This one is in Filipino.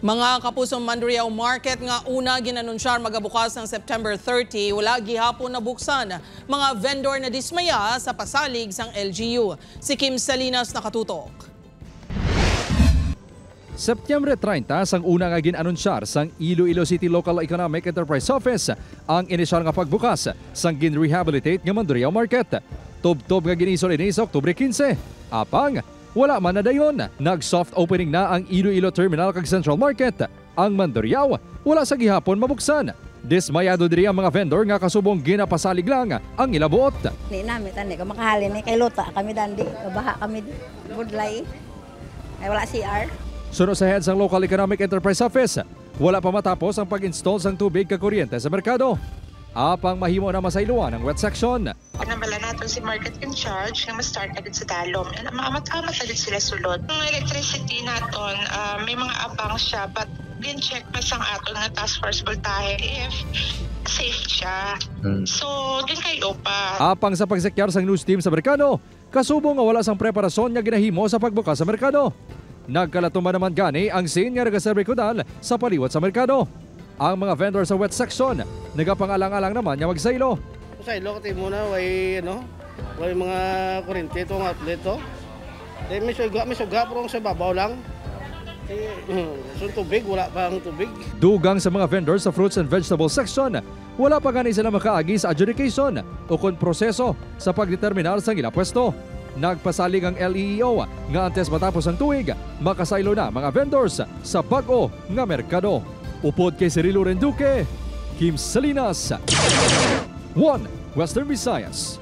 Mga kapusong Mandurriao Market nga una ginanunsyar magabukas ng September 30, wala gihapon na buksan. Mga vendor na dismaya sa pasalig sang LGU. Si Kim Salinas nakatutok. September 30 sang una nga ginanunsyar sang Iloilo City Local Economic Enterprise Office ang inisyal nga pagbukas sang gin-rehabilitate nga Mandurriao Market. Tub-tub nga ginisol ini sa Oktubre 15. Apang wala man na dayon, nag-soft opening na ang Iloilo Terminal kag Central Market. Ang Mandurriao wala sa gihapon mabuksan. Dismayado diri ang mga vendor nga kasubong ginapasalig lang ang ilabuot. Ni namin tani ka makahalin ni kay luta kami dandi, baha kami budlay. Ay wala CR. Suno sa head sang Local Economic Enterprise Office, wala pa matapos ang pag-install sang tubig kag kuryente sa merkado. Apang mahimo na masailuan ang wet section. Panamala natin si market in charge nga ma-start agad sa dalom. And maamat-amat agad sila sulod. Ang electricity natin, may mga abang siya but din-check pa sang aton nga task force voltahe if safe siya. So, din kayo pa. Apang sa pagsekyar sang news team sa merkado, kasubong nga wala sang preparasyon nga ginahimo sa pagbukas sa merkado. Nagkalatuman naman gani ang scene nga nagaserbe kudal sa paliwat sa merkado. Ang mga vendor sa wet section, nagapangalang-alang naman niya magsaylo. Saylo kasi muna, way mga kurente itong outlet to. May suga pero sa babaw lang. So tubig, wala pang tubig. Dugang sa mga vendor sa fruits and vegetable section, wala pa gani sila makaagi sa adjudication o kon proseso sa pagdeterminar sa ila pwesto. Nagpasalig ang LEO nga antes matapos ang tuig, makasaylo na mga vendors sa bag-o nga merkado. Upod kay Cirilo Renduque, Kim Salinas, 1 Western Visayas.